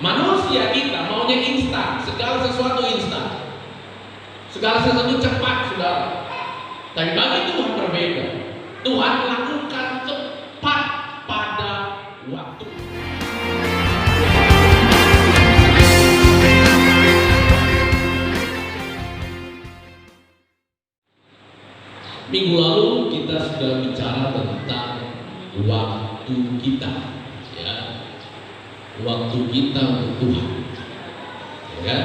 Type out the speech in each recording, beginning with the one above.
Manusia kita maunya instan, segala sesuatu instan, segala sesuatu cepat, saudara. Tapi bagi Tuhan berbeda. Tuhan lakukan tepat pada waktu. Minggu lalu kita sudah bicara tentang waktu kita, ya, waktu kita untuk Tuhan, ya kan?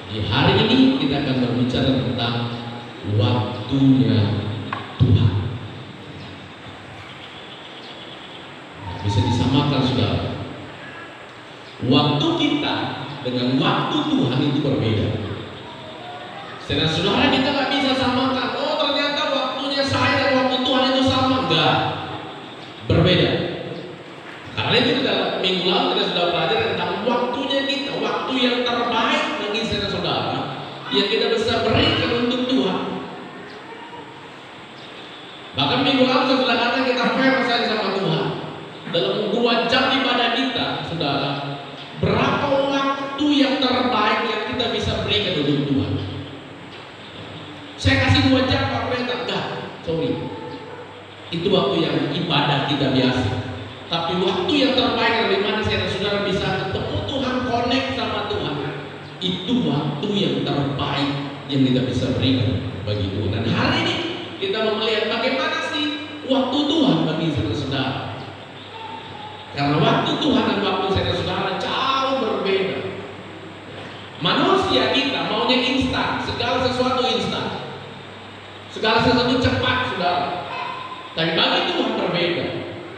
Di hari ini kita akan berbicara tentang waktunya Tuhan. Bisa disamakan, saudara. Waktu kita dengan waktu Tuhan itu berbeda. Saudara, kita nggak bisa samakan. Oh, ternyata waktunya saya dan waktu Tuhan itu sama. Enggak, berbeda. Karena itu dalam minggu lalu kita sudah belajar tentang waktunya kita, waktu yang terbaik bagi saudara yang kita bisa berikan untuk Tuhan. Bahkan minggu lalu saya sudah katakan kita fair saja sama Tuhan. Dalam 2 jam ibadah kita, saudara, berapa waktu yang terbaik yang kita bisa berikan untuk Tuhan? Saya kasih 2 jam, Pak Pendeta, enggak, sorry. Itu waktu yang ibadah kita biasa. Tapi waktu yang terbaik dari mana saudara bisa ketemu Tuhan, connect sama Tuhan, itu waktu yang terbaik yang kita bisa berikan bagi Tuhan. Dan hari ini kita mau melihat bagaimana sih waktu Tuhan bagi saudara. Karena waktu Tuhan dan waktu saudara jauh berbeda. Manusia kita maunya instan, segala sesuatu instan, segala sesuatu cepat, saudara. Tapi bagi Tuhan berbeda.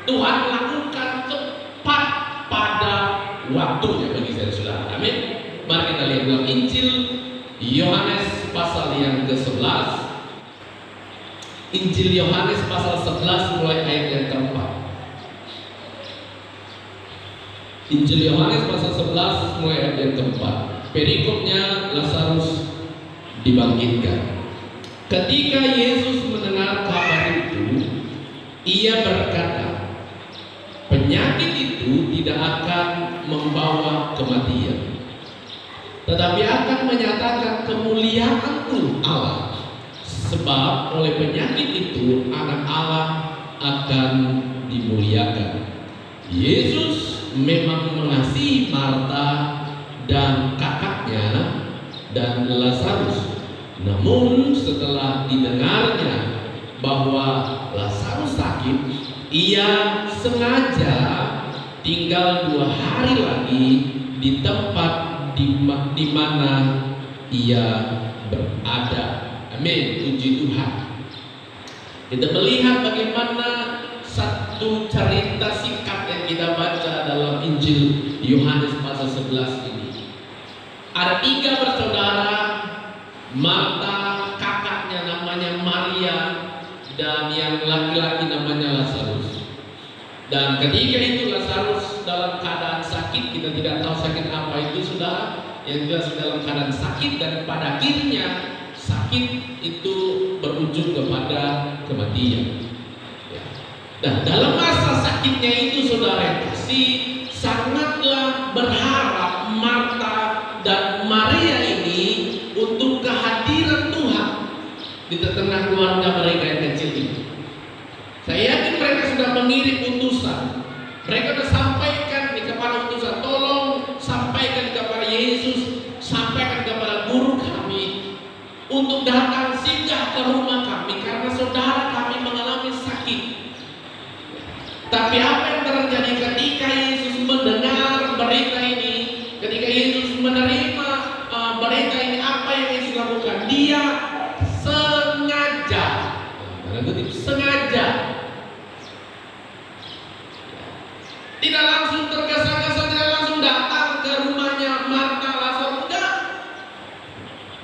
Tuhan lakukan tepat pada waktunya bagi saudara. Amin. Mari kita lihat dalam Injil Yohanes pasal yang ke-11. Injil Yohanes pasal 11 mulai ayat yang keempat. Injil Yohanes pasal 11 mulai ayat yang keempat. Perikopnya Lazarus dibangkitkan. Ketika Yesus mendengar kabar itu, ia berkata, penyakit itu tidak akan membawa kematian, tetapi akan menyatakan kemuliaan Allah. Sebab oleh penyakit itu anak Allah akan dimuliakan. Yesus memang mengasihi Marta dan kakaknya dan Lazarus. Namun setelah didengarnya bahwa Lazarus sakit, ia sengaja tinggal 2 hari lagi di tempat di mana ia berada. Amin, puji Tuhan. Kita melihat bagaimana satu cerita singkat yang kita baca dalam Injil Yohanes pasal 11 ini. Ada 3 bersaudara, Marta, kakaknya namanya Maria, dan yang laki-laki namanya Lazarus. Dan ketika itu Lazarus dalam keadaan sakit, kita tidak tahu sakit apa itu, saudara. Yang jelas dalam keadaan sakit, dan pada akhirnya sakit itu berujung kepada kematian. Ya. Nah, dalam masa sakitnya itu, saudara kasih, sangatlah berharap Marta dan Maria ini untuk kehadiran Tuhan di tengah keluarga mereka yang kecil ini. Saya yakin mereka sudah mengirim utusan. Mereka sudah sampaikan kepada utusan, tolong sampaikan kepada Yesus, sampaikan kepada guru kami untuk datang singgah ke rumah kami karena saudara kami mengalami sakit. Tapi apa yang terjadi ketika Yesus mendengar berita ini, ketika Yesus menerima berita ini, apa yang Yesus lakukan? Dia sengaja tidak langsung tergesa-gesa, tidak langsung datang ke rumahnya Marta, Lazarus. Enggak.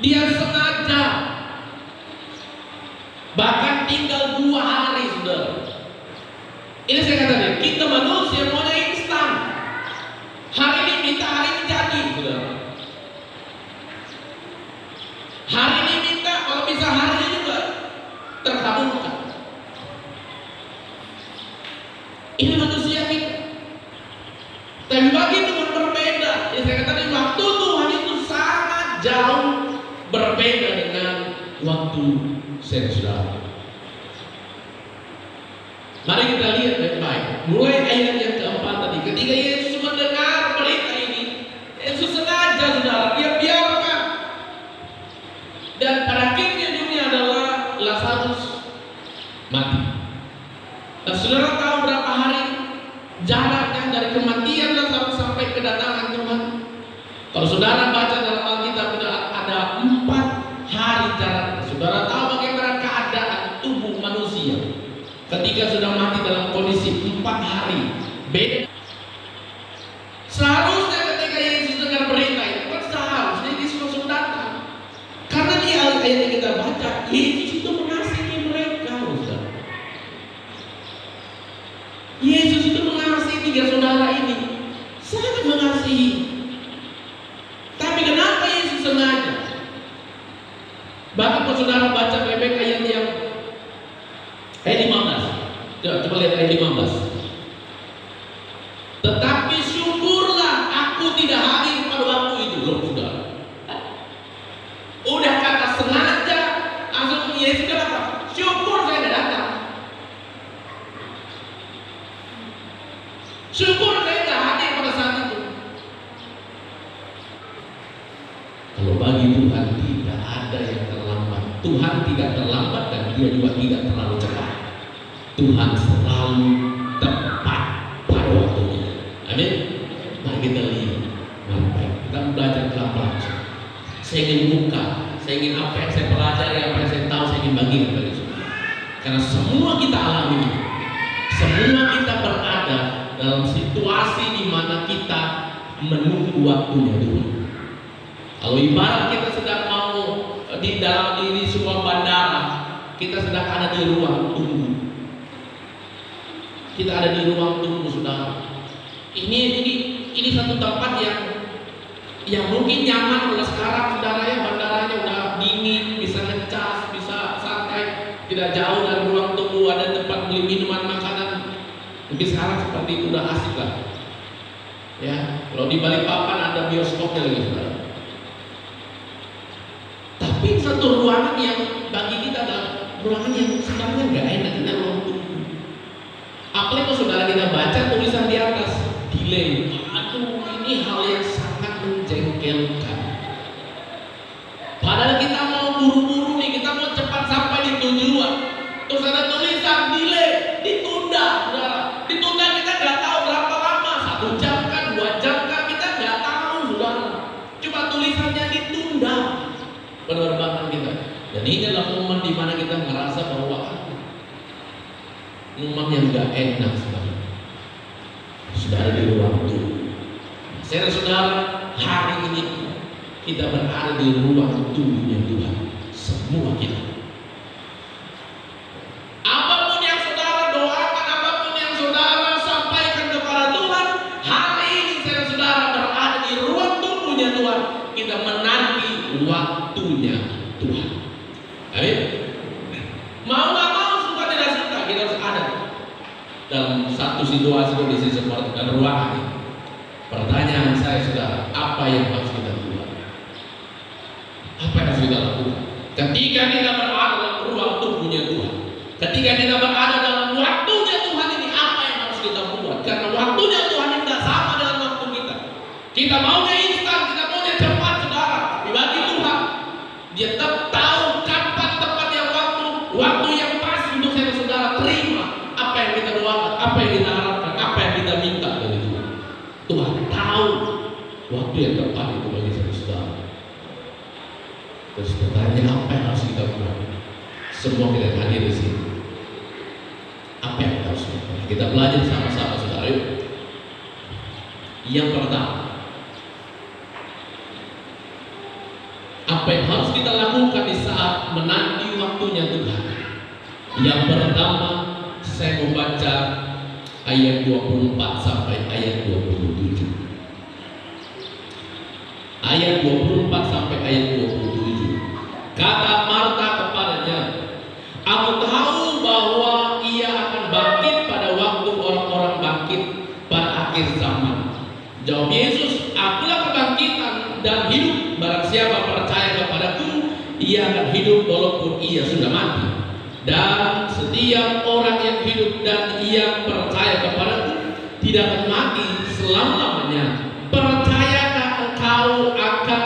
Dia sengaja Kami bagi Tuhan berbeda. Ya, saya katakan waktu Tuhan itu sangat jauh berbeda dengan waktu saudara. Mari kita lihat baik-baik. Mulai ayat yang keempat tadi, ketika Yesus mendengar berita ini, Yesus sengaja saudara, dia biarkan. Dan pada akhirnya dunia adalah Lazarus mati. Dan saudara tahu berapa hari jaraknya dari kematian Lazarus sampai kedatangan Tuhan? Kalau saudara baca dalam Alkitab ada 4 hari jarak. Saudara tahu bagaimana keadaan tubuh manusia ketika sudah mati dalam kondisi 4 hari. Beda. Seharusnya ketika Yesus dengar berita itu kan seharusnya Yesus langsung datang. Karena di ayat yang kita baca, Yesus itu mengasihi mereka, saudara. Yesus itu mengasihi 3 saudara ini, sangat mengasihi. Tapi kenapa Yesus sengaja? Bahkan kalau saudara baca baik-baik ayat yang ayat 15. Coba lihat ayat 15. Tetapi syukurlah aku tidak hadir pada waktu itu. Loh, saudara. Udah kata sengaja, langsung Yesus kata, syukur saya tidak datang. Syukur saya tidak hadir pada saat itu. Kalau bagi Tuhan tidak ada yang terlambat. Tuhan tidak terlambat dan Dia juga tidak terlalu cepat. Tuhan selalu tepat pada waktunya. Amin. Mari kita lihat. Baik, kita belajar pelan-pelan. Saya ingin buka, saya ingin apa yang saya pelajari, apa yang saya tahu, saya ingin bagi kepada saudara. Karena semua kita alami ini. Semua kita berada dalam situasi di mana kita menunggu waktunya Tuhan. Kalau ibarat kita sedang mau di dalam diri sebuah bandara, kita sedang ada di ruang tunggu. Kita ada di ruang tunggu, saudara. Ini satu tempat yang mungkin nyaman kalau sekarang, saudara, ya bandaranya udah dingin, bisa ngecas, bisa santai, tidak jauh dari ruang tunggu, ada tempat beli minuman, makanan. Mungkin sekarang seperti itu udah asik lah. Ya, kalau di Balikpapan ada bioskopnya lagi, saudara. Tapi satu ruangan yang bagi kita adalah ruangan yang sebenarnya nggak enak, kita ruang tunggu. Apalagi kalau saudara kita baca tulisan di atas delay. Aduh, ini hal yang sangat menjengkelkan. Padahal kita mau buru-buru nih, kita mau cepat sampai di tujuan. Terus ada tulisan delay, ditunda, saudara. Ditunda kita nggak tahu berapa lama, 1 jam kan, 2 jam kan, kita nggak tahu, saudara. Cuma tulisannya ditunda penerbangan kita. Dan ini adalah momen di mana kita merasa bahwa momen yang nggak enak, saudara. Saudara di ruang tunggu. Saya dan saudara, hari ini kita berada di ruang tunggunya Tuhan. Semua kita. Apapun yang saudara doakan, apapun yang saudara sampaikan kepada Tuhan, hari ini saya dan saudara berada di ruang tunggunya Tuhan. Kita menanti waktunya Tuhan. Amin. Mau nggak mau, suka tidak suka, kita harus ada dalam satu situasi kondisi seperti ruangan ini. Pertanyaan saya, saudara, apa yang harus kita buat? Apa yang harus kita lakukan? Ketika kita berada dalam ruang tunggunya Tuhan, ketika kita berada dalam waktunya Tuhan ini, apa yang harus kita buat? Karena waktunya Tuhan ini tidak sama dengan waktu kita. Kita maunya instan, kita maunya cepat, saudara. Tapi bagi Tuhan, Dia tetap tahu kapan tepat yang waktu yang pas untuk saya dan saudara terima apa yang kita doakan, apa yang kita harapkan, apa yang kita minta dari Tuhan. Tuhan tahu waktu yang tepat itu bagi saya dan saudara. Terus pertanyaan, apa yang harus kita buat? Semua kita hadir di sini. Apa yang kita harus lakukan? Kita belajar sama-sama, saudara. Yang pertama, apa yang harus kita lakukan di saat menanti waktunya Tuhan? Yang pertama, saya membaca ayat 24 sampai ayat 27. Ayat 24 sampai ayat 27. Kata Marta kepadanya, aku tahu bahwa Ia akan bangkit pada waktu orang-orang bangkit pada akhir zaman. Jawab Yesus, akulah kebangkitan dan hidup. Barang siapa percaya kepadaku, ia akan hidup walaupun ia sudah mati. Dan setiap orang yang hidup dan ia percaya kepadaku tidak akan mati selama-lamanya. Percayakah engkau akan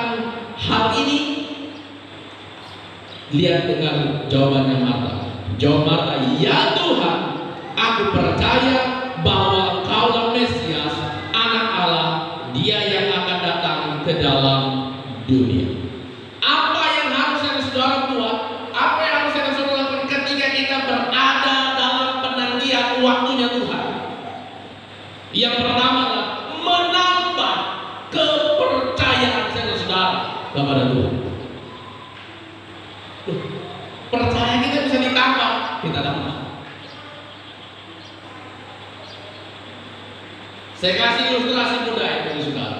hal ini? Lihat dengar jawabannya Marta. Jawab Marta, ya Tuhan, aku percaya bahwa engkaulah Mesias, anak Allah, dia yang akan datang ke dalam dunia. Apa yang harusnya saudara buat? Apa yang harusnya saudara lakukan ketika kita berada dalam penantian waktunya Tuhan? Yang pertama adalah menambah kepercayaan saudara kepada Tuhan. Percaya kita bisa ditambah, kita tambah. Saya kasih ilustrasi mudah ya bagi saudara.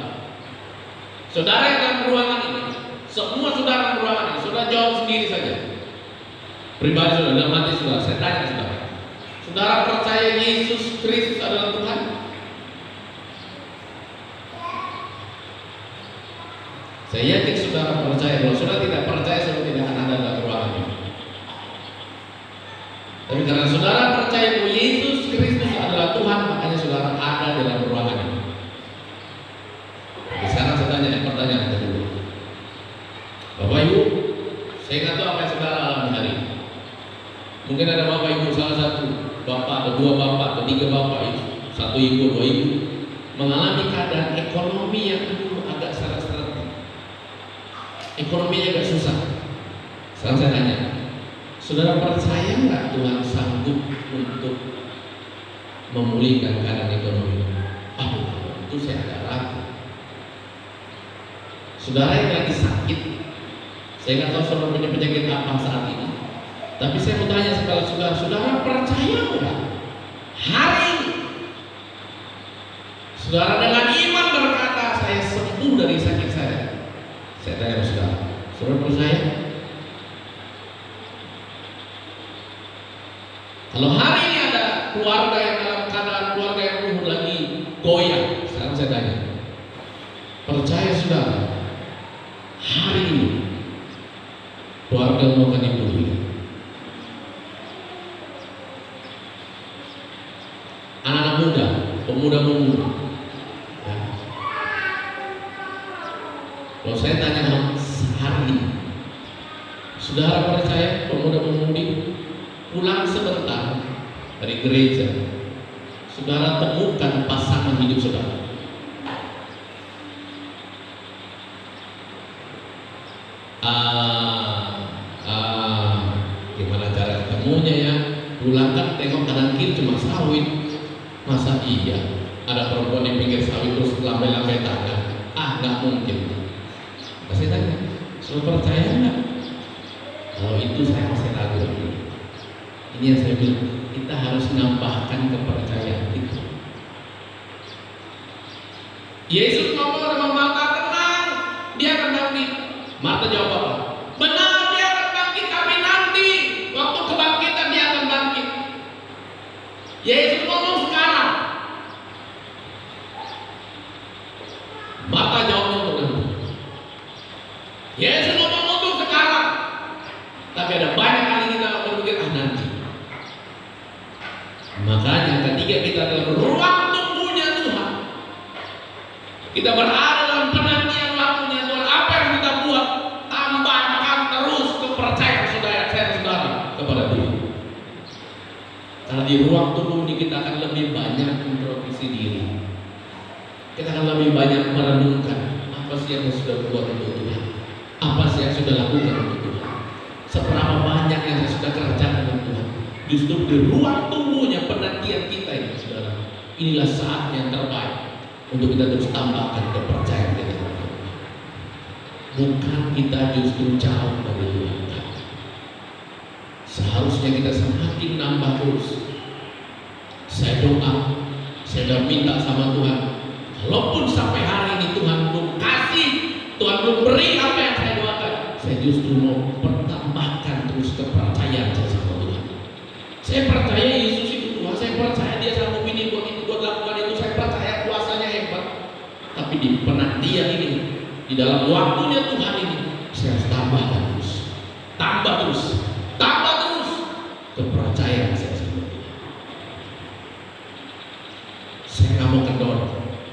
Saudara yang dalam ruangan ini, semua saudara dalam ruangan ini, saudara jawab sendiri saja. Pribadi saudara, dalam hati saudara, saya tanya saudara. Saudara percaya Yesus Kristus adalah Tuhan? Saya yakin saudara percaya. Kalau saudara tidak percaya, saudara tidak akan ada dalam ruangan ini. Tapi karena saudara percaya bahwa Yesus Kristus adalah Tuhan, makanya saudara ada dalam ruangan ini. Jadi sekarang saya tanya pertanyaan kedua. Bapak Ibu, saya nggak tahu apa yang saudara alami hari ini. Mungkin ada Bapak Ibu, salah satu Bapak atau dua Bapak atau tiga Bapak Ibu, satu Ibu, dua Ibu, mengalami keadaan ekonomi yang dulu agak seret-seret. Ekonominya agak susah. Sekarang saya tanya, saudara percaya nggak Tuhan sanggup untuk memulihkan keadaan ekonomi? Itu saya agak ragu. Saudara yang lagi sakit, saya nggak tahu saudara punya penyakit apa saat ini, tapi saya mau tanya kepada saudara, saudara percaya nggak hari ini saudara dengan iman berkata saya sembuh dari sakit saya? Saya tanya saudara, saudara percaya? Kalau hari ini ada keluarga yang dalam keadaan keluarga yang umur lagi goyang, sekarang saya tanya, percaya saudara hari ini keluarga mau akan dipulihkan? Anak-anak muda, pemuda-pemudi, ya. Kalau saya tanya hari ini, saudara percaya pemuda-pemudi pulang sebentar dari gereja, saudara temukan pasangan hidup saudara? Gimana cara ketemunya ya? Pulang kan tengok kanan kiri cuma sawit. Masa iya ada perempuan di pinggir sawit terus lambai-lambai tangan? Nggak mungkin. Saya tanya, saudara percaya nggak? Kalau itu saya masih ragu. Ini yang saya bilang, kita harus menambahkan kepercayaan itu. Yesus ngomong sama Marta, tenang, dia akan bangkit. Marta jawab apa? Benar, dia akan bangkit, tapi nanti waktu kebangkitan dia akan bangkit. Yesus ngomong sekarang. Marta jawabnya untuk nanti. Yesus ngomong untuk sekarang. Tapi ada banyak kali kita berpikir nanti. Makanya ketika kita dalam ruang tunggunya Tuhan, kita berada dalam penantian waktunya Tuhan, apa yang kita buat? Tambahkan terus kepercayaan saudara kepada Tuhan. Karena di ruang tunggu ini kita akan lebih banyak introspeksi diri. Kita akan lebih banyak merenungkan apa sih yang sudah buat untuk Tuhan, apa sih yang sudah lakukan untuk Tuhan, seberapa banyak yang sudah kerjakan untuk Tuhan. Justru di ruang tunggunya penantian kita ini, saudara, inilah saat yang terbaik untuk kita terus tambahkan kepercayaan kita kepada Tuhan. Bukan kita justru jauh dari Tuhan. Seharusnya kita semakin nambah terus. Saya doa, saya sudah minta sama Tuhan, walaupun sampai hari ini Tuhan belum kasih, Tuhan belum beri apa yang saya doakan, saya justru mau pertambahkan terus kepercayaan saya sama Tuhan. Saya percaya Yesus itu Tuhan, saya percaya dia sanggup ini buat itu, buat lakukan itu, saya percaya kuasanya hebat. tapi di penantian ini, di dalam waktunya Tuhan ini, saya harus tambahkan terus, tambah terus, tambah terus kepercayaan saya sama Tuhan. Saya nggak mau kendor,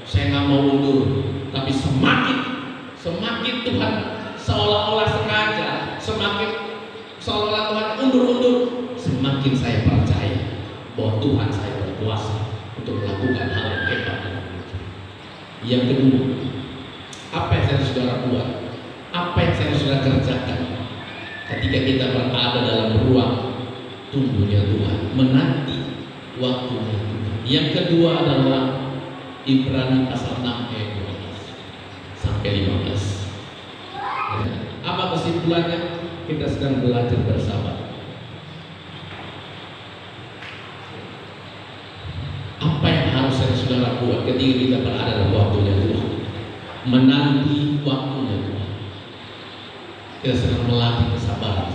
saya nggak mau mundur, tapi semakin Tuhan seolah-olah sengaja, semakin seolah-olah Tuhan undur-undur, semakin saya percaya bahwa Tuhan saya berkuasa untuk melakukan hal yang hebat. Yang kedua, apa yang saya saudara buat, apa yang saya saudara kerjakan ketika kita berada dalam ruang tunggunya Tuhan, menanti waktunya Tuhan. Yang kedua adalah Ibrani pasal 6 ayat 12 sampai 15. Apa kesimpulannya? Kita sedang belajar bersabar. Apa yang harus saudara buat ketika kita berada dalam waktunya Tuhan, menanti waktunya Tuhan? Kita sedang melatih kesabaran.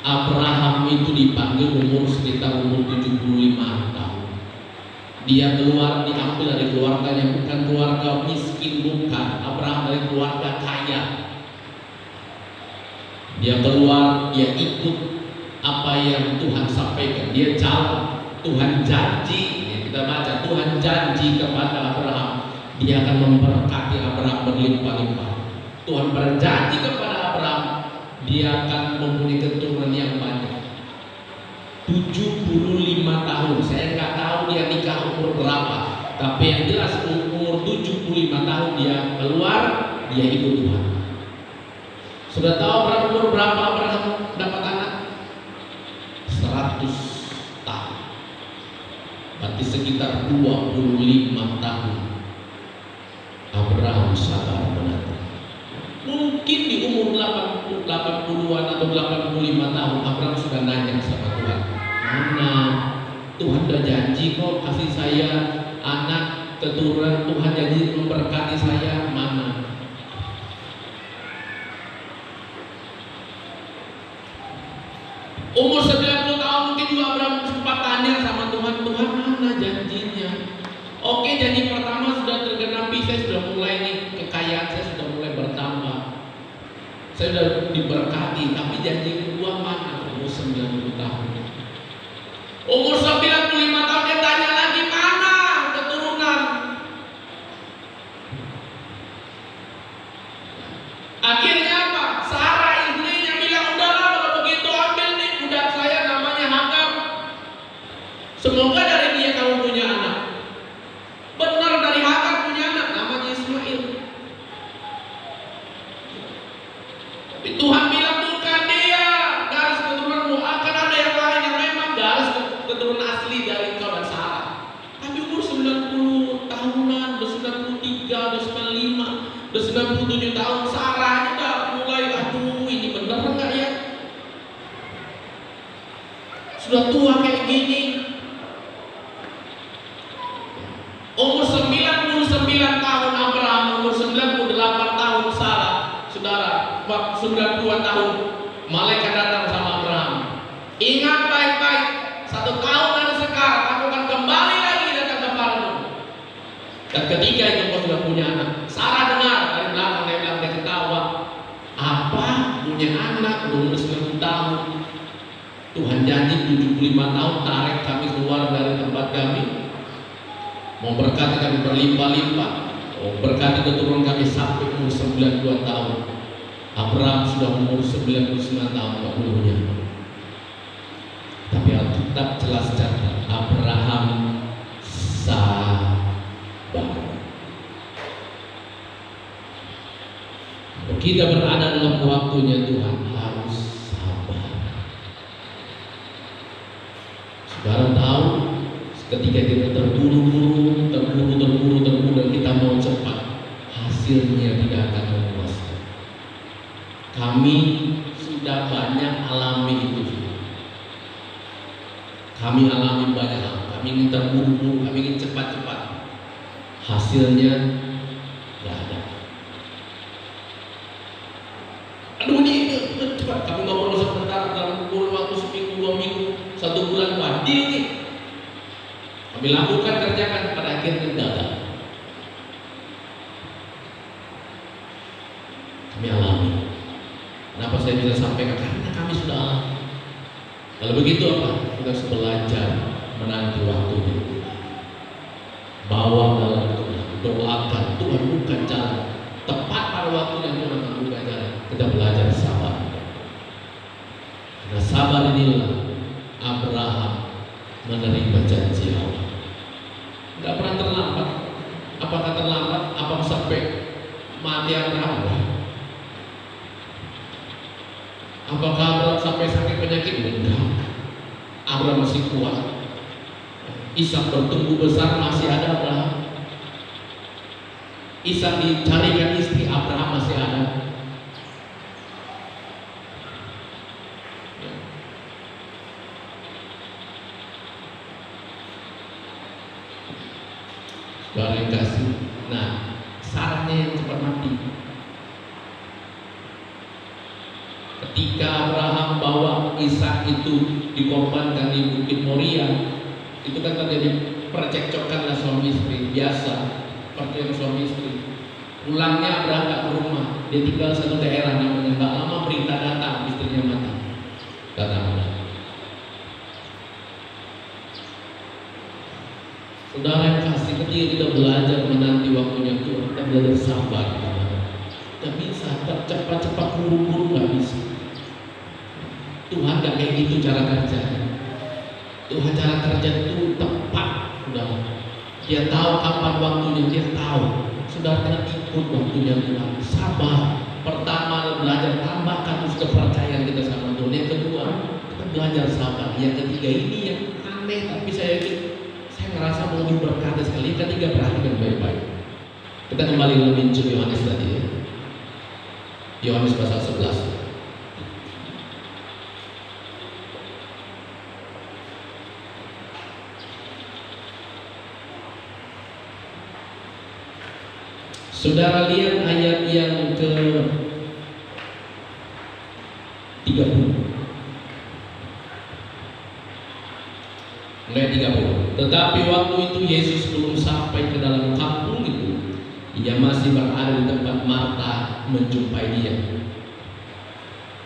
Abraham itu dipanggil sekitar umur 75 tahun. Dia keluar, diambil dari keluarganya, bukan keluarga miskin, bukan. Abraham dari keluarga kaya. Dia keluar, dia ikut apa yang Tuhan sampaikan. Dia jalan, Tuhan janji. Kita baca, Tuhan janji kepada Abraham, dia akan memberkati Abraham berlimpah-limpah. Tuhan berjanji kepada Abraham, dia akan mempunyai keturunan yang banyak. 75 tahun, saya nggak tahu dia nikah umur berapa, tapi yang jelas umur 75 tahun dia keluar, dia ikut Tuhan. Sudah tahu umur berapa Abraham dapat anak? 100 tahun. Berarti sekitar 25 tahun Abraham sabar menanti. Mungkin di umur 80-an atau 85 tahun Abraham sudah nanya sama Tuhan, mana Tuhan udah janji kok kasih saya anak keturunan, Tuhan janji memberkati saya, mana? Umur 90 tahun mungkin juga Abraham sempat tanya sama Tuhan, Tuhan mana janjinya? Oke, janji pertama sudah tergenapi, saya sudah mulai nih, kekayaan saya sudah mulai bertambah, saya sudah diberkati, tapi janji kedua mana? Umur 90 tahun. Umur 95 tahun dia tanya lagi, mana keturunan? Akhirnya apa? Sarah istrinya bilang, udahlah kalau begitu ambil nih budak saya namanya Hagar. Semoga dari dia kamu punya anak. Benar, dari Hagar punya anak namanya Ismail. Tapi Tuhan bilang bukan dia, garis keturunanmu akan ada yang lain yang memang garis keturunan asli dari kau dan Sarah. Tapi umur 90 tahunan, udah 93, udah 95, udah 97 tahun, Sarah udah mulai, aduh ini bener enggak ya? Sudah tua kayak gini. Umur 99 tahun Abraham, umur 98 tahun Sarah. Saudara, 90 tahun malaikat datang sama Abraham. Ingat baik-baik, 1 tahun dari sekarang aku akan kembali lagi datang kepadamu. Dan ketika itu kau sudah punya anak. Sarah dengar dari belakang, dia bilang, dia ketawa. Apa? Punya anak umur 90 tahun. Tuhan janji 75 tahun tarik kami keluar dari tempat kami, mau berkati kami berlimpah-limpah, mau berkati keturunan kami sampai umur 92 tahun. Abraham sudah umur 99 tahun umurnya. Tapi Alkitab jelas catat, Abraham sabar. Kita berada dalam waktunya Tuhan harus sabar. Saudara tahu, ketika kita terburu-buru dan kita mau cepat, hasilnya tidak akan memuaskan. Kami sudah banyak alami itu. Kami alami banyak hal. Kami ingin terburu-buru, kami ingin cepat-cepat. Hasilnya tidak ada. Aduh ini cepat. Kami ngobrol sebentar dalam kurun waktu seminggu, 2 minggu, 1 bulan, wadil nih. Kami lakukan, kerjakan, pada akhirnya gagal. Kami alami. Kenapa saya bisa sampaikan? Karena kami sudah alami. Kalau begitu apa? Kita harus belajar menanti waktunya. Bawa dalam doakan Tuhan bukan jalan. Tepat pada waktunya Tuhan akan buka jalan. Kita belajar sabar. Karena sabar inilah Abraham menerima janji Allah. Tidak pernah terlambat. Apakah terlambat? Apakah sampai mati Abraham? Apakah Abraham sampai sakit penyakit? Enggak. Abraham masih kuat. Ishak bertumbuh besar, masih ada Abraham. Ishak dicarikan istri, Abraham masih ada. Saudara yang kasih. Nah, sarannya yang cepat mati. Ketika Abraham bawa Ishak itu dikorbankan di Bukit Moria, itu kan terjadi percekcokan lah suami istri biasa, percekcokan suami istri. Pulangnya Abraham gak ke rumah, dia tinggal satu daerah namanya. Gak lama berita datang, istrinya mati. Kata Abraham. Saudara yang kasih, ketika kita belajar menanti waktunya Tuhan, kita belajar sabar. Kita bisa cepat-cepat buru-buru, gak bisa. Tuhan gak kayak gitu cara kerjanya. Tuhan cara kerja itu tepat, saudara. Dia tahu kapan waktunya, dia tahu. Saudara kita ikut waktunya Tuhan. Sabar. Pertama belajar tambahkan terus kepercayaan kita sama Tuhan. Yang kedua kita belajar sabar. Yang ketiga ini yang aneh tapi saya ngerasa mau diberkati sekali. Yang ketiga perhatikan baik-baik. Kita kembali ke Injil Yohanes tadi ya. Yohanes pasal 11. Saudara lihat ayat yang ke 30. Mulai 30. Tetapi waktu itu Yesus belum sampai ke dalam kampung itu. Ia masih berada di tempat Marta menjumpai dia.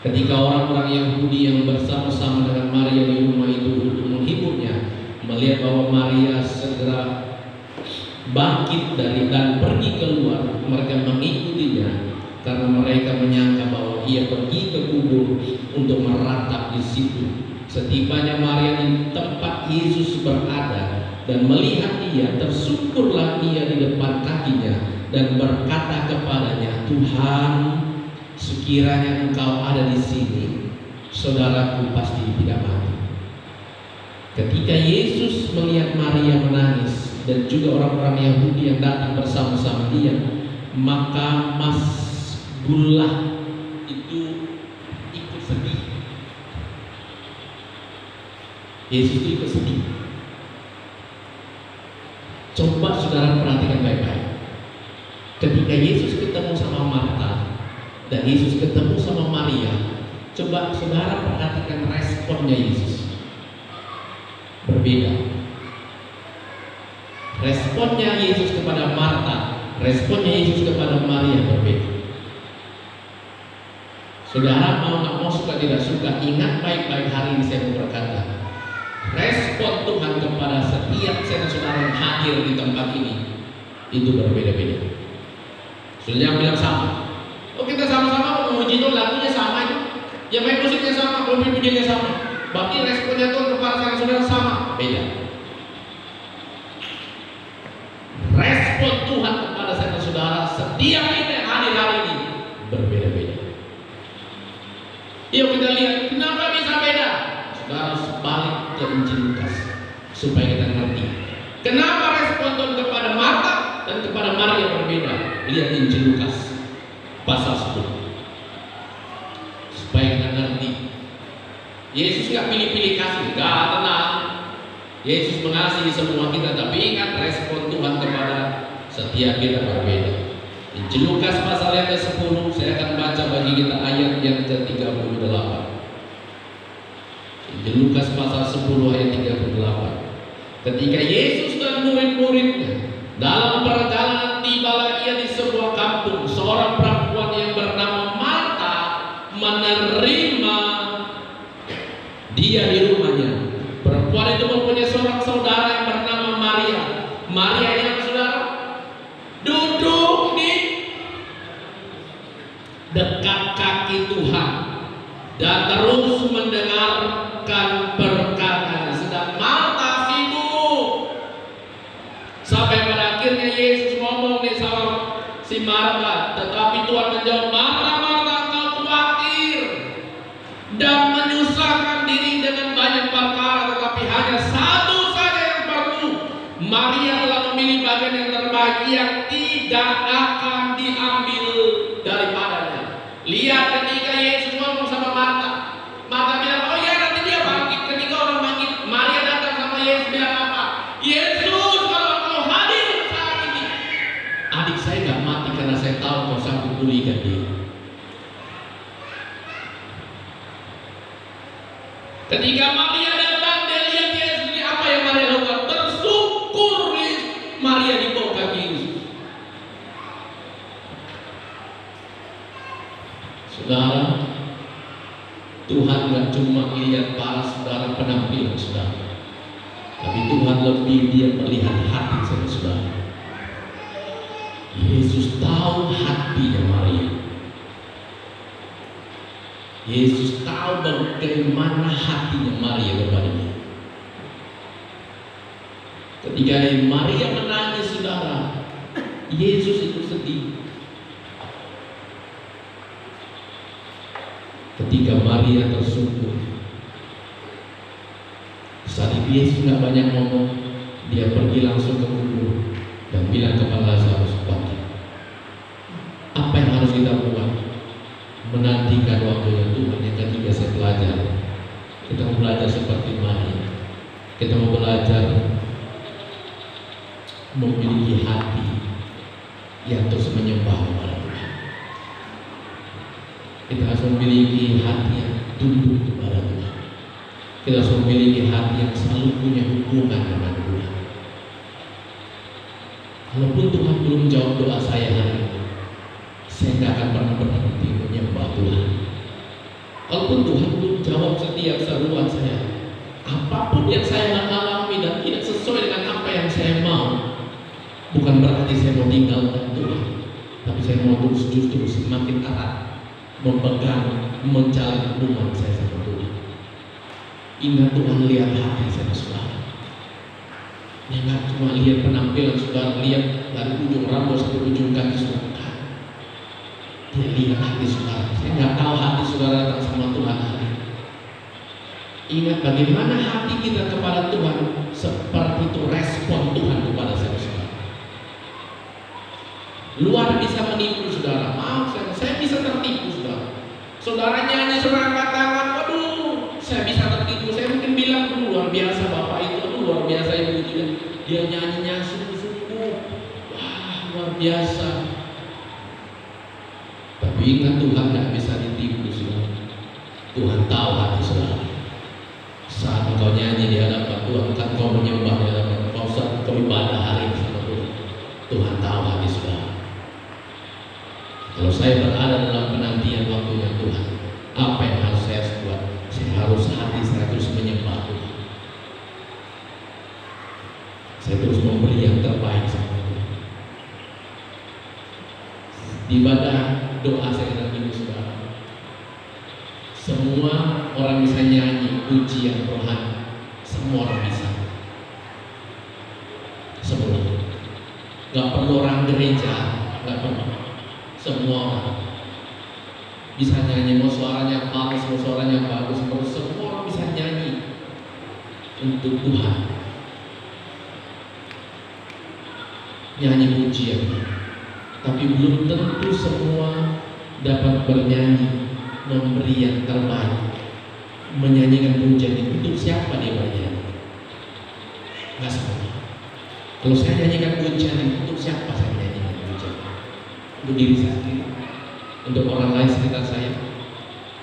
Ketika orang-orang Yahudi yang bersama-sama dengan Maria di rumah itu untuk menghiburnya, melihat bahwa Maria segera bangkit dan pergi keluar, mereka mengikutinya karena mereka menyangka bahwa ia pergi ke kubur untuk meratap di situ. Setibanya Maria di tempat Yesus berada dan melihat dia, tersungkurlah ia di depan kakinya dan berkata kepadanya, Tuhan, sekiranya engkau ada di sini, saudaraku pasti tidak mati. Ketika Yesus melihat Maria menangis dan juga orang-orang Yahudi yang datang bersama-sama dia, maka Masbulah itu ikut sedih. Yesus itu ikut sedih. Coba saudara perhatikan baik-baik. Ketika Yesus ketemu sama Marta dan Yesus ketemu sama Maria, coba saudara perhatikan responnya Yesus. Berbeda. Responnya Yesus kepada Marta, responnya Yesus kepada Maria berbeda. Saudara mau nggak mau, suka tidak suka, ingat baik-baik hari ini saya mau berkata, respon Tuhan kepada setiap saudara yang hadir di tempat ini itu berbeda-beda. Sudah bilang sama. Oh kita sama-sama memuji Tuhan, lagunya sama itu, ya main musiknya sama, pujiannya sama. Berarti responnya Tuhan kepada saudara sama, beda. Respon Tuhan kepada saudara setiap kita yang hadir hari ini berbeda-beda. Yuk kita lihat kenapa bisa beda. Saudara harus balik ke Injil Lukas supaya kita ngerti kenapa respon Tuhan kepada Marta dan kepada Maria berbeda. Lihat Injil Lukas pasal 10 supaya kita ngerti. Yesus gak pilih-pilih kasih, gak, tenang. Yesus mengasihi semua kita, tapi ingat respon Tuhan kepada setiap kita berbeda. Injil Lukas pasal yang ke-10, saya akan baca bagi kita ayat yang ke-38. Injil Lukas pasal 10 ayat 38. Ketika Yesus dan murid-muridnya dalam perjalanan, tibalah ia di sebuah kampung. Seorang perempuan yang bernama kaki Tuhan dan terus mendengarkan perkataan. Sedang Marta sibuk. Sampai pada akhirnya Yesus ngomong nih sama si Marta, tetapi Tuhan menjawab, Marta, Marta, engkau khawatir dan menyusahkan diri dengan banyak perkara, tetapi hanya satu saja yang perlu. Maria telah memilih bagian yang terbaik yang tidak akan diambil daripadanya. Lihat ketika Yesus ngomong sama Marta, Marta bilang, oh ya nanti dia bangkit. Ketika orang bangkit, Maria datang sama Yesus bilang apa? Yesus, kalau kau hadir saat ini, adik saya gak mati karena saya tahu kau sanggup pulihkan dia. Ketika Maria datang, dia lihat Yesus, ini apa yang Maria lakukan? Bersyukur Maria di bawah kaki Yesus. Saudara, Tuhan gak cuma lihat para saudara penampilan saudara, tapi Tuhan lebih dia melihat hati saudara. Yesus tahu hatinya Maria. Yesus tahu bagaimana hatinya Maria kepada dia. Ketika Maria menangis saudara, Yesus itu sedih. Ketika Maria tersungkur, saat itu Yesus nggak banyak ngomong, dia pergi langsung ke kubur dan bilang kepada Lazarus, bangkit. Apa yang harus kita buat? Menantikan waktunya Tuhan. Yang ketiga saya belajar, kita mau belajar seperti Maria. Kita mau belajar memiliki hati yang terus menyembah kepada Tuhan. Kita harus memiliki hati yang tunduk kepada Tuhan. Kita harus memiliki hati yang selalu punya hubungan dengan Tuhan. Kalaupun Tuhan belum jawab doa saya hari ini, saya tidak akan pernah berhenti menyembah Tuhan. Walaupun Tuhan belum jawab setiap seruan saya, apapun yang saya alami dan tidak sesuai dengan apa yang saya mau, bukan berarti saya mau tinggalkan Tuhan, tapi saya mau terus justru semakin erat memegang, mencari hubungan saya sama Tuhan. Ingat Tuhan lihat hati saya saudara. Dia nggak cuma lihat penampilan saudara, lihat dari ujung rambut sampai ujung kaki saudara. Dia lihat hati saudara. Saya nggak tahu hati saudara datang sama Tuhan hari ini. Ingat bagaimana hati kita kepada Tuhan, seperti itu respon Tuhan kepada saya saudara. Luar bisa menipu saudara. Maaf saya bisa tertipu saudara. Saudara nyanyi, saudara angkat tangan, aduh saya bisa tertipu. Saya mungkin bilang, luar biasa bapak itu, luar biasa ibu itu, dia nyanyinya sungguh-sungguh, wah luar biasa. Tapi ingat Tuhan tidak bisa ditipu saudara. Tuhan tahu hati saudara. Saat engkau nyanyi di hadapan Tuhan, kan kau menyembah di hadapan Tuhan, saat kau ibadah hari ini sama Tuhan, Tuhan tahu hati saudara. Kalau saya berada dalam penantian waktunya Tuhan, apa yang harus saya buat? Saya harus hati saya terus menyembah Tuhan. Saya terus memberi yang terbaik sama Tuhan. Di ibadah doa saya dan ibu saudara, semua orang bisa nyanyi pujian rohani, semua orang bisa. Semua, nggak perlu orang gereja, nggak perlu. Semua orang bisa nyanyi, mau suaranya bagus, mau suaranya bagus, semua orang bisa nyanyi untuk Tuhan, nyanyi pujian. Tapi belum tentu semua dapat bernyanyi, memberi yang terbaik, menyanyikan pujian itu. Untuk siapa dia bernyanyi? Nggak semua. Kalau saya nyanyikan pujian, untuk siapa saya nyanyikan pujian? Untuk diri saya sendiri, untuk orang lain sekitar saya,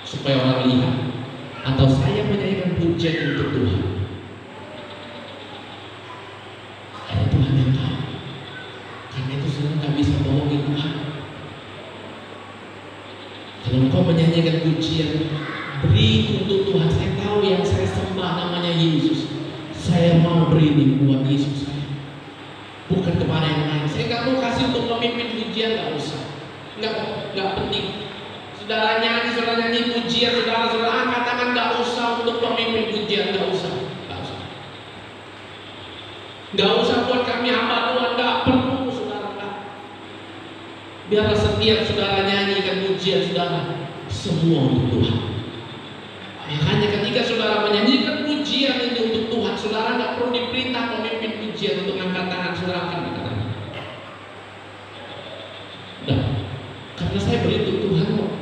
supaya orang lihat, atau saya menyanyikan pujian untuk Tuhan? Hanya Tuhan yang tahu. Karena itu saudara nggak bisa bohongin Tuhan. Kalau engkau menyanyikan pujian, beri untuk Tuhan. Saya tahu yang saya sembah namanya Yesus. Saya mau beri ini buat Yesus saya, bukan kepada yang lain. Saya nggak mau kasih untuk memimpin pujian, nggak usah, nggak penting. Saudara nyanyi pujian, saudara angkat tangan, gak usah untuk pemimpin pujian, gak usah. Gak usah buat kami hamba Tuhan, gak perlu saudara. Biarlah setiap saudara nyanyikan pujian saudara, semua untuk Tuhan. Makanya ketika saudara menyanyikan pujian itu untuk Tuhan, saudara gak perlu diperintah pemimpin pujian untuk angkat tangan, saudara akan angkat tangan. Nah, karena saya beri untuk Tuhan kok.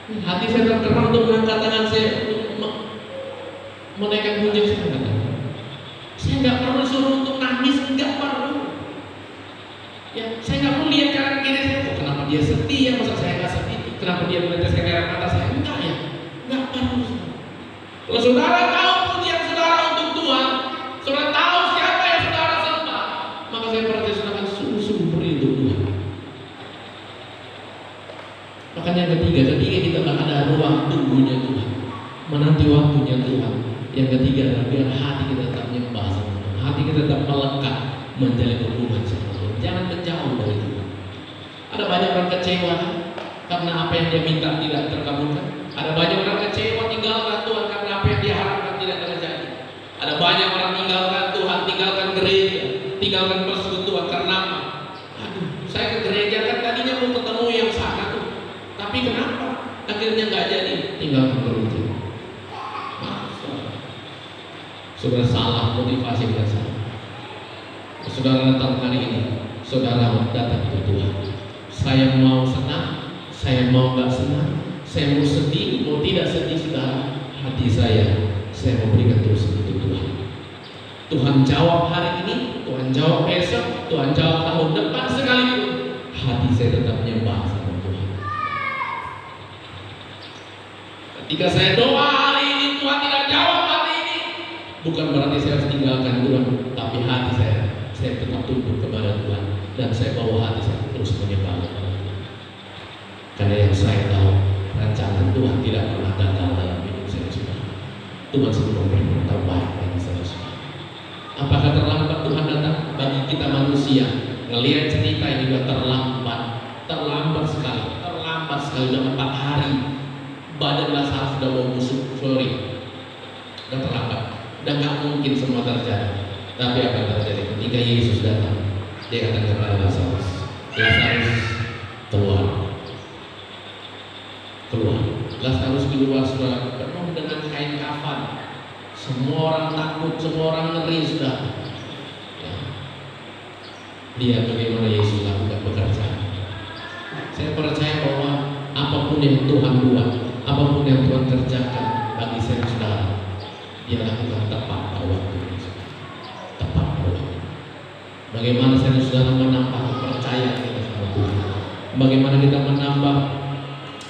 Hati saya tergerak untuk mengangkat tangan saya, untuk menaikkan pujian saya angkat tangan. Saya nggak perlu suruh untuk nangis, nggak perlu. Ya, saya nggak perlu lihat kanan kiri saya. Oh, kenapa dia setia? Masa saya nggak sedih? Kenapa dia meneteskan air mata saya? Enggak ya, nggak perlu. Kalau saudara tahu pujian saudara untuk Tuhan, saudara tahu siapa yang saudara sembah, maka saya percaya saudara akan sungguh-sungguh beri untuk Tuhan. Makanya ketiga kita akan ada ruang tunggunya Tuhan, menanti waktunya Tuhan. Yang ketiga adalah biar hati kita tetap nyembah sama Tuhan, hati kita tetap melekat menjalin hubungan sama Tuhan, jangan menjauh dari Tuhan. Ada banyak orang kecewa karena apa yang dia minta tidak terkabulkan. Ada banyak orang kecewa tinggalkan Tuhan karena apa yang dia harapkan tidak terjadi. Ada banyak orang tinggalkan Tuhan, tinggalkan gereja, tinggalkan persekutuan karena apa? Aduh, saya ke gereja kan tadinya mau ketemu yang sana tuh, tapi kenapa akhirnya nggak jadi? Tinggalkan gereja. Saudara salah, motivasi kita salah. Saudara datang hari ini, saudara datang ke Tuhan. Saya mau senang, saya mau nggak senang, saya mau sedih, mau tidak sedih, saudara. Hati saya mau berikan terus untuk Tuhan. Tuhan jawab hari ini, Tuhan jawab besok, Tuhan jawab tahun depan sekalipun. Hati saya tetap nyembah sama Tuhan. Ketika saya doa hari ini, Tuhan tidak jawab hari ini, bukan berarti saya harus tinggalkan Tuhan, tapi hati saya tetap tunduk kepada Tuhan, dan saya bawa hati saya terus menyembah kepada Tuhan. Karena yang saya tahu, rancangan Tuhan tidak pernah gagal dalam hidup saya juga. Tuhan selalu memberi yang terbaik bagi saya juga. Apakah terlambat Tuhan datang? Bagi kita manusia, ngelihat cerita ini sudah terlambat sekali, udah 4 hari. Badan Lazarus sudah mau busuk, sorry, udah terlambat. Dan gak mungkin semua terjadi. Tapi apa yang terjadi? Ketika Yesus datang, dia katakan kepada Lazarus, keluar. Lazarus keluar, saudara, penuh dengan kain kafan. Semua orang takut, semua orang ngeri, sudah. Ya. Lihat bagaimana Yesus lakukan pekerjaan. Saya percaya bahwa apapun yang Tuhan buat, apapun yang Tuhan kerjakan bagi saya, saudara, Dia lakukan tepat pada waktunya. Tepat pada waktunya. Bagaimana saya saudara menambah kepercayaan kita sama Tuhan? Bagaimana kita menambah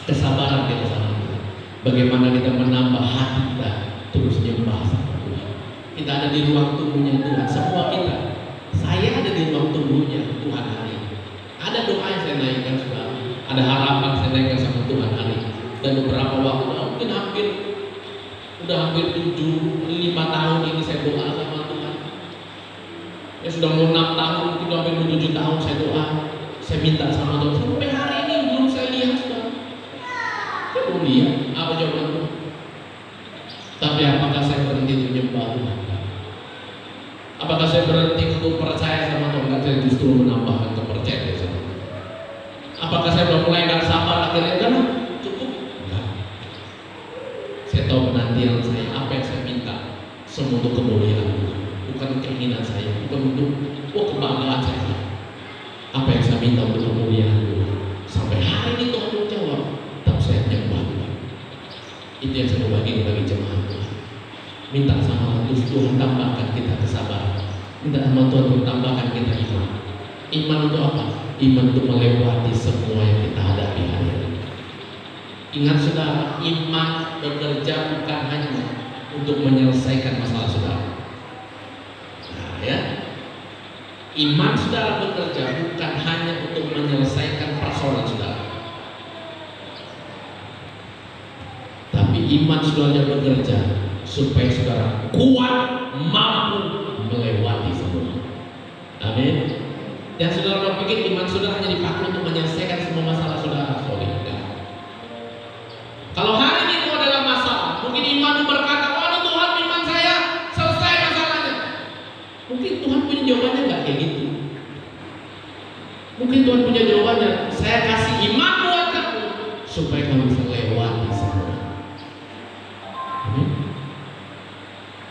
kesabaran kita sama Tuhan? Bagaimana kita menambah hati kita terus nyembah sama Tuhan? Kita ada di ruang tunggunya Tuhan. Semua kita. Saya ada di ruang tunggunya Tuhan hari ini. Ada doa yang saya naikkan, saudara. Ada harapan saya naikkan sama Tuhan hari ini. Dan beberapa waktu, mungkin udah hampir 5 tahun ini saya doa sama Tuhan. Ya sudah mau 6 tahun, mungkin hampir 7 tahun saya doa. Saya minta sama Tuhan. Sampai hari ini belum saya lihat, saudara. Saya belum lihat apa jawaban Tuhan. Tapi apakah saya berhenti untuk menyembah Tuhan? Apakah saya berhenti untuk percaya sama Tuhan? Saya justru menambahkan kepercayaan sama Tuhan. Apakah saya sudah mulai gak sabar akhirnya? Kan cukup. Enggak. Saya tahu penantian saya, apa yang saya minta, semua untuk kemuliaan Tuhan, bukan keinginan saya, bukan untuk kebanggaan saya. Apa yang saya minta untuk kemuliaan Tuhan, sampai hari ini Tuhan menjawab, tetap saya nyembah Tuhan. Itu yang saya bagi jemaat Tuhan. Minta sama Tuhan tambahkan kita kesabaran, minta sama Tuhan untuk tambahkan kita iman. Iman untuk apa? Iman untuk melewati semua yang kita hadapi hari ini. Ingat saudara, iman bekerja bukan hanya untuk menyelesaikan masalah saudara. Nah, ya, iman saudara bekerja bukan hanya untuk menyelesaikan persoalan saudara, tapi iman saudara bekerja supaya saudara kuat, mampu melewati semua. Amin. Dan saudara berpikir iman saudara hanya dipakai untuk menyelesaikan semua masalah saudara? Sorry, enggak. punya jawabannya. Saya kasih iman buat kamu supaya kamu bisa lewati semua.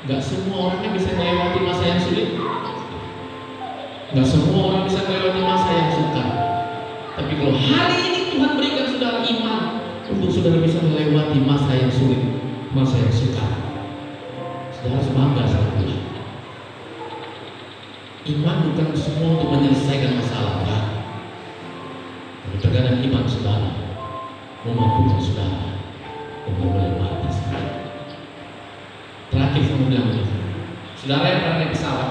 Gak semua orangnya bisa melewati masa yang sulit. Gak semua orang bisa melewati masa yang sukar. Tapi kalau hari ini Tuhan berikan saudara iman untuk saudara bisa melewati masa yang sulit, masa yang sukar, saudara harus bangga sama Tuhan. Iman bukan semua untuk menyelesaikan masalah, enggak. Tapi terkadang iman saudara memampukan saudara untuk melewati semua. Terakhir saya mau bilang begini, saudara yang pernah naik pesawat,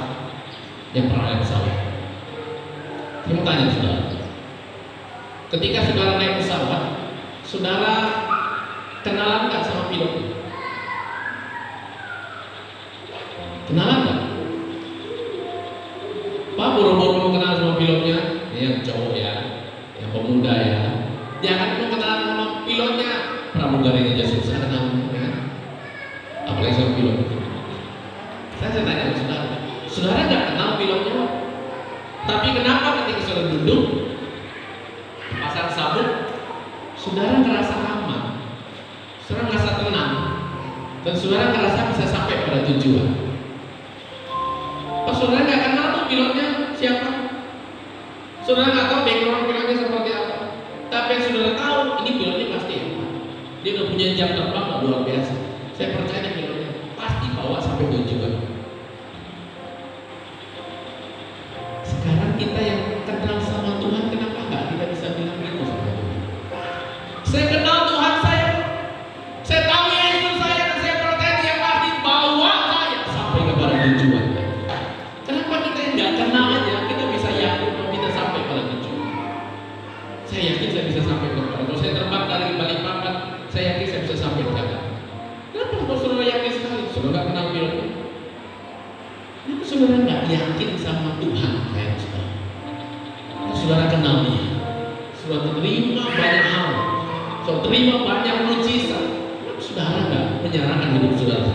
saya mau tanya saudara, ketika saudara naik pesawat, saudara kenalan nggak sama pilotnya? Kenalan nggak? Pak, buru-buru mau kenal sama pilotnya, ini yang cowok ya, yang pemuda ya, jangan mau kenalan sama pilotnya, pramugarinya aja susah kenal ya. Apalagi sama pilot. Saya tanya sama saudara nggak kenal pilotnya? Tapi kenapa ketika saudara duduk pasang sabuk, saudara ngerasa aman, saudara ngerasa tenang, dan saudara ngerasa bisa sampai pada tujuan? Pas saudara nggak kenal tuh pilotnya siapa, saudara nggak tahu background pilotnya seperti apa, tapi yang saudara tahu ini pilotnya pasti aman. Dia udah punya jam terbang luar biasa. Saya percaya pilotnya pasti bawa sampai tujuan. Sekarang kita yang kenal sama Tuhan, kenapa nggak kita bisa bilang gitu sama Tuhan? Saya kenal Tuhan saya tahu Yesus saya, dan saya percaya Dia pasti bawa saya sampai kepada tujuan. Kenapa kita yang nggak kenal aja kita bisa yakin bahwa kita sampai pada tujuan? Saya yakin saya bisa sampai ke Jakarta. Kalau saya terbang dari Balikpapan, saya yakin saya bisa sampai ke Jakarta. Kenapa kalau saudara yakin sekali? Saudara nggak kenal pilotnya? Kenapa saudara nggak yakin sama Tuhan kayak saudara? Kalau saudara kenal Dia, saudara terima banyak hal, saudara terima banyak mujizat, kenapa saudara nggak menyerahkan hidup saudara?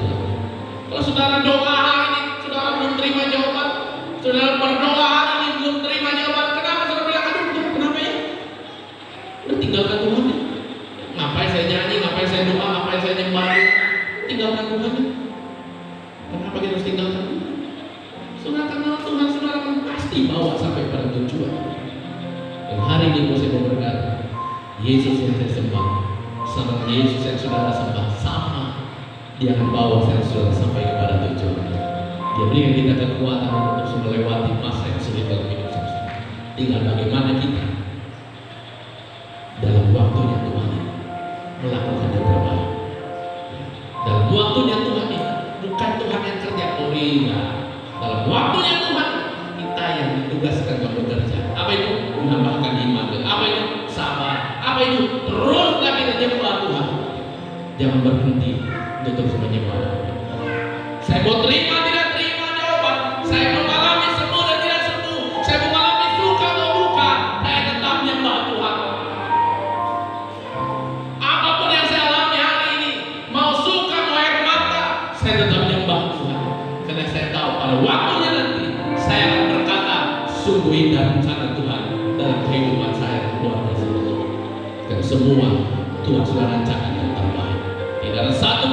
Kalau saudara doa hari ini, saudara belum terima jawaban, saudara berdoa hari ini belum terima jawaban, kenapa saudara bilang, aduh kenapa ya? Udah tinggalkan Tuhan ya? Ngapain saya nyanyi, ngapain saya doa, ngapain saya nyembah? Tinggalkan Tuhan. Kenapa kita harus tinggalkan Tuhan? Saudara kenal Tuhan, saudara pasti bawa sampai pada tujuan. Dan hari ini mau saya berkata, Yesus yang saya sembah sama Yesus yang saudara sembah sama, Dia akan bawa saya saudara sampai kepada tujuan. Dia berikan kita kekuatan untuk melewati masa yang sulit dalam hidup saudara. Tinggal bagaimana kita dalam waktunya Tuhan melakukan yang terbaik. Dalam waktunya Tuhan ini, bukan Tuhan yang kerja enggak. Dalam waktunya Tuhan, kita yang ditugaskan untuk bekerja. Apa itu? Menambahkan iman. Apa itu? Sabar. Apa itu? Teruslah kita menyembah Tuhan. Jangan berhenti untuk terus menyembah. Saya mau terima tidak terima jawaban, saya mau mengalami sembuh dan tidak sembuh, saya mau mengalami suka atau duka, saya tetap menyembah Tuhan. Apapun yang saya alami hari ini, mau suka mau air mata, saya tetap menyembah Tuhan. Karena saya tahu pada waktunya nanti saya akan berkata, sungguh indah rencana Tuhan dalam kehidupan saya luar biasa. Dan semua Tuhan sudah rancangkan yang terbaik. Tidak ada satu